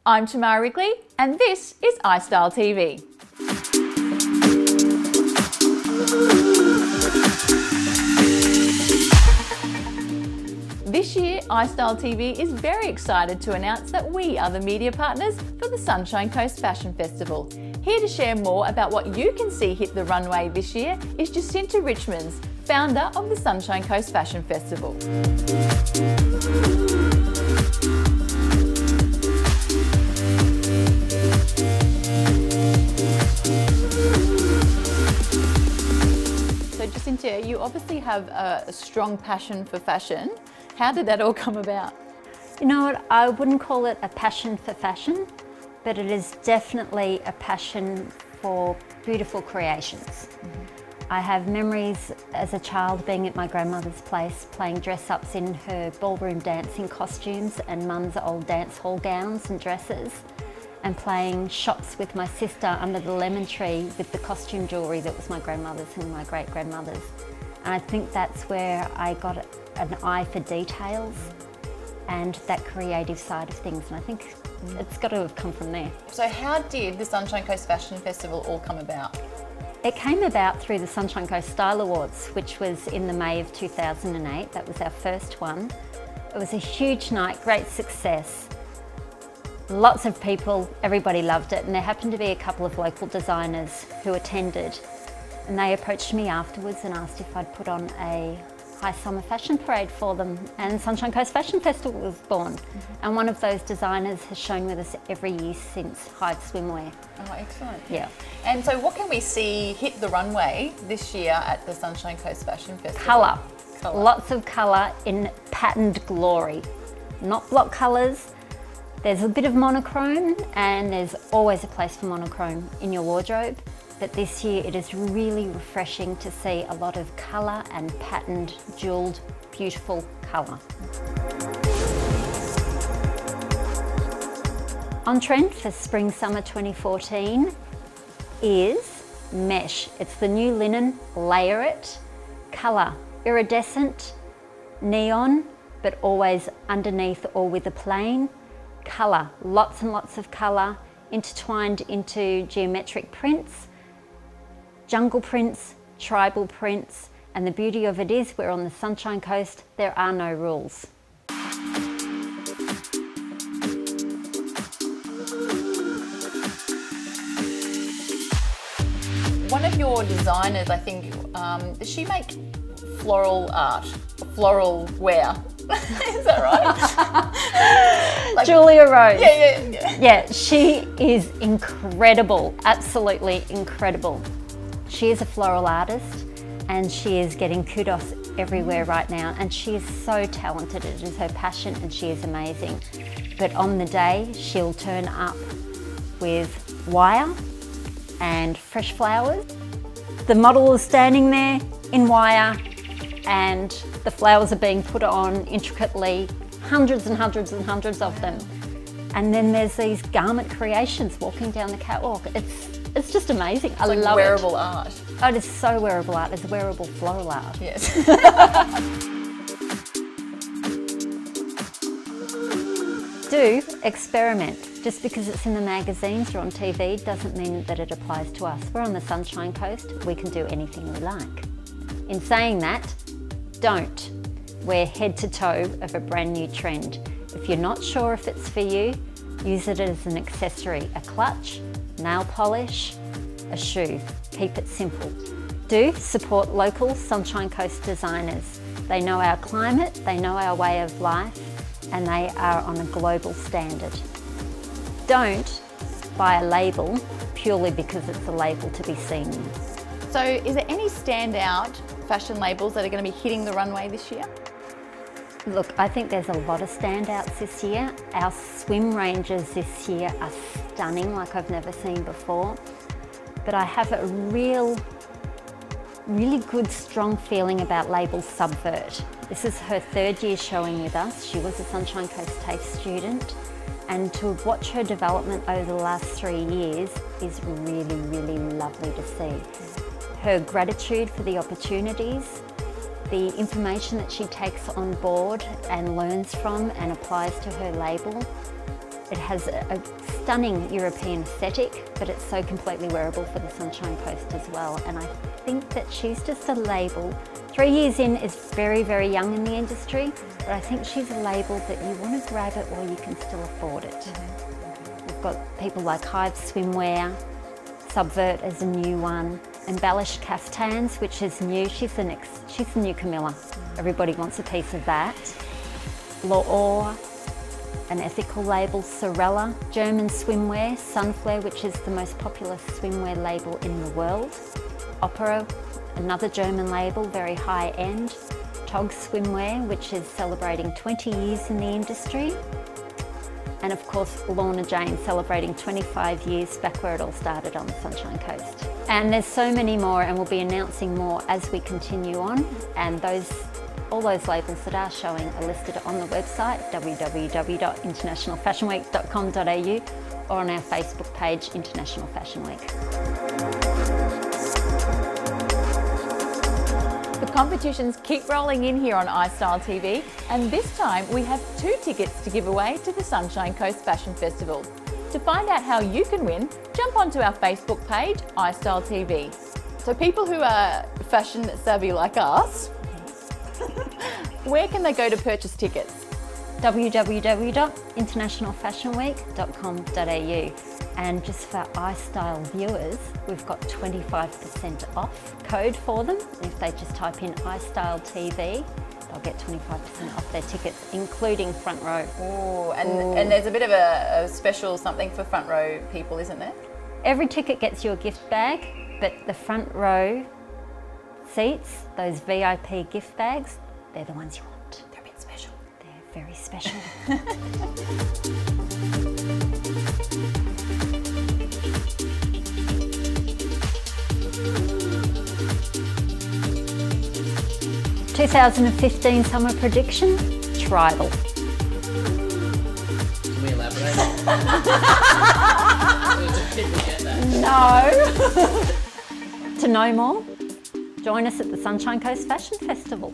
I'm Tamara Wrigley and this is iStyleTV. This year, iStyleTV is very excited to announce that we are the media partners for the Sunshine Coast Fashion Festival. Here to share more about what you can see hit the runway this year is Jacinta, Richmond's founder of the Sunshine Coast Fashion Festival. So Jacinta, you obviously have a strong passion for fashion. How did that all come about? You know what, I wouldn't call it a passion for fashion, but it is definitely a passion for beautiful creations. I have memories as a child being at my grandmother's place, playing dress-ups in her ballroom dancing costumes and mum's old dance hall gowns and dresses, and playing shops with my sister under the lemon tree with the costume jewellery that was my grandmother's and my great-grandmother's. And I think that's where I got an eye for details and that creative side of things, and I think it's got to have come from there. So how did the Sunshine Coast Fashion Festival all come about? It came about through the Sunshine Coast Style Awards, which was in the May of 2008. That was our first one. It was a huge night, great success. Lots of people, everybody loved it, and there happened to be a couple of local designers who attended, and they approached me afterwards and asked if I'd put on a high summer fashion parade for them, and Sunshine Coast Fashion Festival was born. And one of those designers has shown with us every year since, Hive Swimwear. Oh, excellent. Yeah. And so what can we see hit the runway this year at the Sunshine Coast Fashion Festival? Colour. Lots of colour in patterned glory. Not block colours. There's a bit of monochrome, and there's always a place for monochrome in your wardrobe. But this year it is really refreshing to see a lot of colour and patterned, jewelled, beautiful colour. On trend for Spring Summer 2014 is mesh. It's the new linen, layer it, colour, iridescent, neon, but always underneath or with a plain. Colour, lots and lots of colour, intertwined into geometric prints, jungle prints, tribal prints, and the beauty of it is we're on the Sunshine Coast, there are no rules. One of your designers, I think, does she make floral art, floral wear? Is that right? Like, Julia Rose. Yeah. Yeah, she is incredible, absolutely incredible. She is a floral artist and she is getting kudos everywhere right now, and she is so talented. It is her passion and she is amazing. But on the day, she'll turn up with wire and fresh flowers. The model is standing there in wire and the flowers are being put on intricately, hundreds and hundreds and hundreds of them. And then there's these garment creations walking down the catwalk. It's just amazing. I love it. Like wearable art. Oh, it is so wearable art. It's wearable floral art. Yes. Do experiment. Just because it's in the magazines or on TV doesn't mean that it applies to us. We're on the Sunshine Coast. We can do anything we like. In saying that, don't wear head to toe of a brand new trend. If you're not sure if it's for you, use it as an accessory, a clutch, nail polish, a shoe. Keep it simple. Do support local Sunshine Coast designers. They know our climate, they know our way of life, and they are on a global standard. Don't buy a label purely because it's a label to be seen. So is there any standout fashion labels that are going to be hitting the runway this year? Look, I think there's a lot of standouts this year. Our swim ranges this year are stunning, like I've never seen before. But I have a really good, strong feeling about label Subvert. This is her third year showing with us. She was a Sunshine Coast TAFE student, and to watch her development over the last 3 years is really, really lovely to see. Her gratitude for the opportunities, the information that she takes on board and learns from and applies to her label. It has a stunning European aesthetic, but it's so completely wearable for the Sunshine Coast as well. And I think that she's just a label. 3 years in is very, very young in the industry, but I think she's a label that you want to grab it while you can still afford it. We've got people like Hive Swimwear, Subvert is a new one, Embellished Caftans, which is new. She's the new Camilla. Everybody wants a piece of that. L'Or, an ethical label, Sorella, German swimwear, Sunflare, which is the most popular swimwear label in the world. Opera, another German label, very high end. Tog Swimwear, which is celebrating 20 years in the industry. And of course, Lorna Jane, celebrating 25 years back where it all started on the Sunshine Coast. And there's so many more, and we'll be announcing more as we continue on. And all those labels that are showing are listed on the website, www.internationalfashionweek.com.au, or on our Facebook page, International Fashion Week. The competitions keep rolling in here on iStyleTV, and this time we have 2 tickets to give away to the Sunshine Coast Fashion Festival. To find out how you can win, jump onto our Facebook page, iStyleTV. So people who are fashion savvy like us, where can they go to purchase tickets? www.internationalfashionweek.com.au. And just for iStyle viewers, we've got 25% off code for them. If they just type in iStyleTV, they'll get 25% off their tickets, including front row. Ooh, and there's a bit of a special something for front row people, isn't there? Every ticket gets you a gift bag, but the front row seats, those VIP gift bags, they're the ones you want. They're a bit special. They're very special. 2015 summer prediction, tribal. Can we elaborate? Did we get that? No. To know more, join us at the Sunshine Coast Fashion Festival.